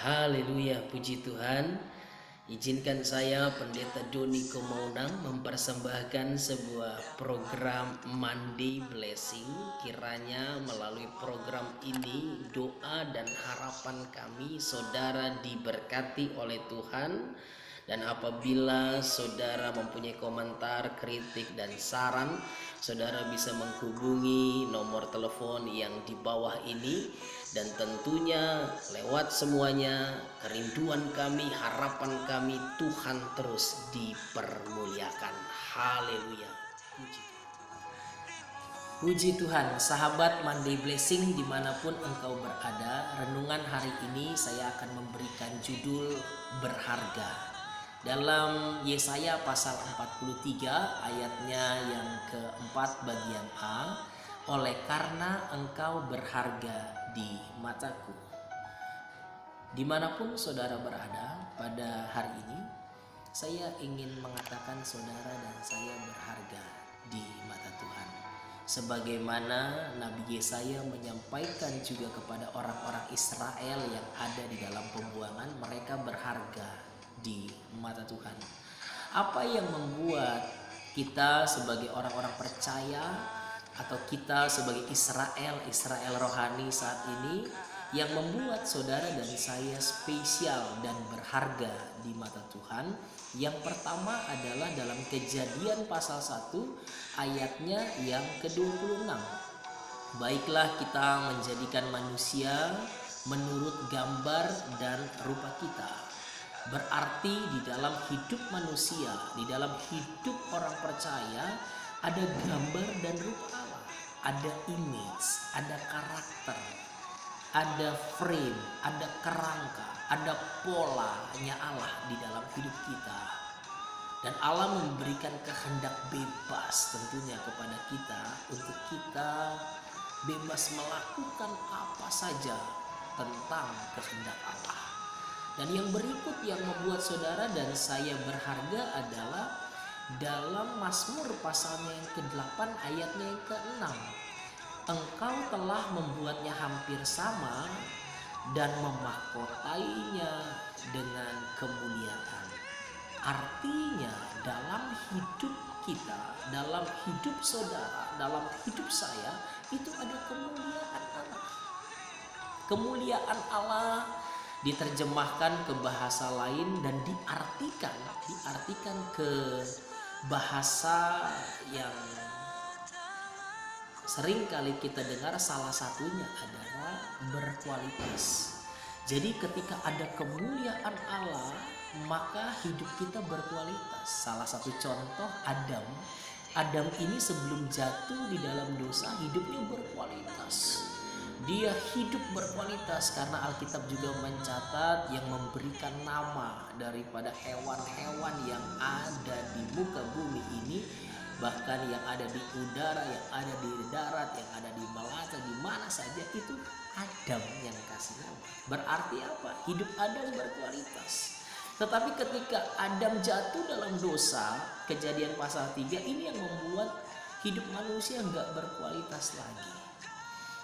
Haleluya, puji Tuhan. Izinkan saya Pendeta Doni Komaunang mempersembahkan sebuah program Monday Blessing. Kiranya melalui program ini doa dan harapan kami saudara diberkati oleh Tuhan. Dan apabila saudara mempunyai komentar, kritik, dan saran, saudara bisa menghubungi nomor telepon yang di bawah ini. Dan tentunya lewat semuanya kerinduan kami, harapan kami, Tuhan terus dipermuliakan. Haleluya. Puji Tuhan, sahabat Monday Blessing dimanapun engkau berada. Renungan hari ini saya akan memberikan judul berharga. Dalam Yesaya pasal 43 ayatnya yang keempat bagian A, oleh karena engkau berharga di mataku. Dimanapun saudara berada pada hari ini, saya ingin mengatakan saudara dan saya berharga di mata Tuhan. Sebagaimana Nabi Yesaya menyampaikan juga kepada orang-orang Israel yang ada di dalam pembuangan, mereka berharga di mata Tuhan. Apa yang membuat kita sebagai orang-orang percaya atau kita sebagai Israel rohani saat ini yang membuat saudara dan saya spesial dan berharga di mata Tuhan? Yang pertama adalah dalam Kejadian pasal 1 ayatnya yang ke-26. Baiklah kita menjadikan manusia menurut gambar dan rupa kita. Berarti di dalam hidup manusia, di dalam hidup orang percaya ada gambar dan rupa Allah, ada image, ada karakter, ada frame, ada kerangka, ada polanya Allah di dalam hidup kita. Dan Allah memberikan kehendak bebas tentunya kepada kita untuk kita bebas melakukan apa saja tentang kehendak Allah. Dan yang berikut yang membuat saudara dan saya berharga adalah dalam Mazmur pasalnya yang ke-8 ayatnya yang ke-6. Engkau telah membuatnya hampir sama dan memahkotainya dengan kemuliaan. Artinya dalam hidup kita, dalam hidup saudara, dalam hidup saya itu ada kemuliaan Allah. Kemuliaan Allah diterjemahkan ke bahasa lain dan diartikan ke bahasa yang sering kali kita dengar, salah satunya adalah berkualitas. Jadi ketika ada kemuliaan Allah, maka hidup kita berkualitas. Salah satu contoh Adam ini sebelum jatuh di dalam dosa hidupnya berkualitas. Dia hidup berkualitas karena Alkitab juga mencatat yang memberikan nama daripada hewan-hewan yang ada di muka bumi ini, bahkan yang ada di udara, yang ada di darat, yang ada di melata, di mana saja itu Adam yang kasih nama. Berarti apa? Hidup Adam berkualitas. Tetapi ketika Adam jatuh dalam dosa, Kejadian pasal 3 ini yang membuat hidup manusia nggak berkualitas lagi.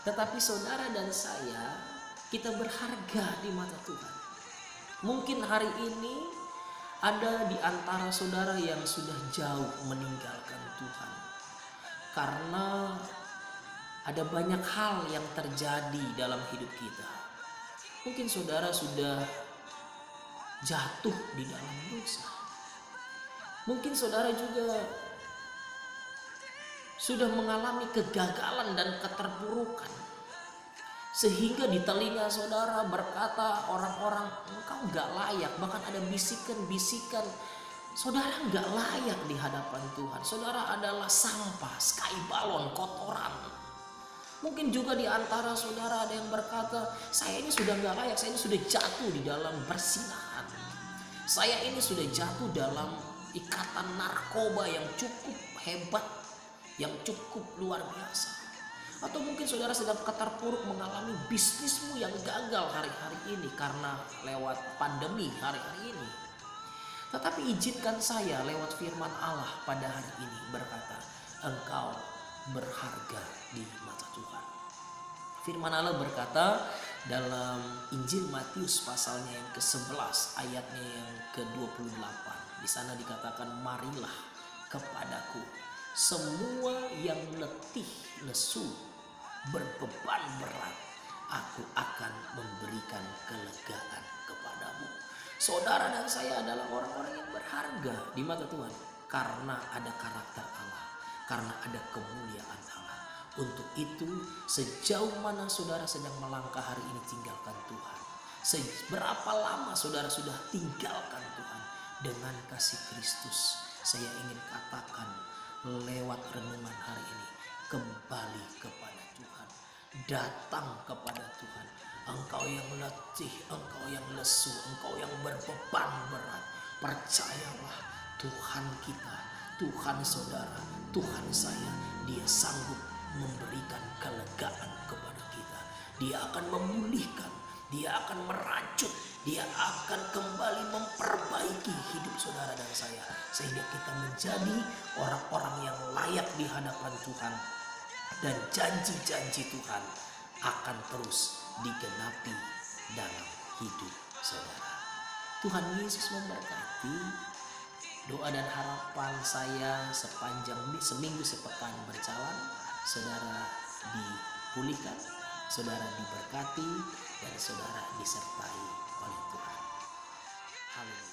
Tetapi saudara dan saya, kita berharga di mata Tuhan. Mungkin hari ini ada di antara saudara yang sudah jauh meninggalkan Tuhan. Karena ada banyak hal yang terjadi dalam hidup kita. Mungkin saudara sudah jatuh di dalam dosa. Mungkin saudara juga sudah mengalami kegagalan dan keterpurukan, sehingga di telinga saudara berkata orang-orang, engkau gak layak. Bahkan ada bisikan-bisikan, saudara gak layak di hadapan Tuhan. Saudara adalah sampah, sky balon, kotoran. Mungkin juga di antara saudara ada yang berkata, saya ini sudah gak layak, saya ini sudah jatuh di dalam persinahan, saya ini sudah jatuh dalam ikatan narkoba yang cukup hebat, yang cukup luar biasa. Atau mungkin saudara sedang keterpuruk mengalami bisnismu yang gagal hari-hari ini karena lewat pandemi hari-hari ini. Tetapi izinkan saya lewat firman Allah pada hari ini berkata, engkau berharga di mata Tuhan. Firman Allah berkata dalam Injil Matius pasalnya yang ke-11 ayatnya yang ke-28. Di sana dikatakan, marilah kepadaku semua yang letih lesu berbeban berat, aku akan memberikan kelegaan kepadamu. Saudara dan saya adalah orang-orang yang berharga di mata Tuhan karena ada karakter Allah, karena ada kemuliaan Allah. Untuk itu, sejauh mana saudara sedang melangkah hari ini, tinggalkan Tuhan. Seberapa lama saudara sudah tinggalkan Tuhan, dengan kasih Kristus saya ingin katakan lewat renungan hari ini, kembali kepada Tuhan, datang kepada Tuhan. Engkau yang letih, engkau yang lesu, engkau yang berbeban berat, percayalah Tuhan kita, Tuhan saudara, Tuhan saya, Dia sanggup memberikan kelegaan kepada kita. Dia akan memulihkan, Dia akan merajut, Dia akan kembali memperbaiki hidup saudara dan saya, sehingga kita menjadi orang-orang yang layak di hadapan Tuhan, dan janji-janji Tuhan akan terus digenapi dalam hidup saudara. Tuhan Yesus memberkati. Doa dan harapan saya sepanjang seminggu sepekan berjalan, saudara dipulihkan, saudara diberkati, dan saudara disertai oleh Tuhan. Haleluya.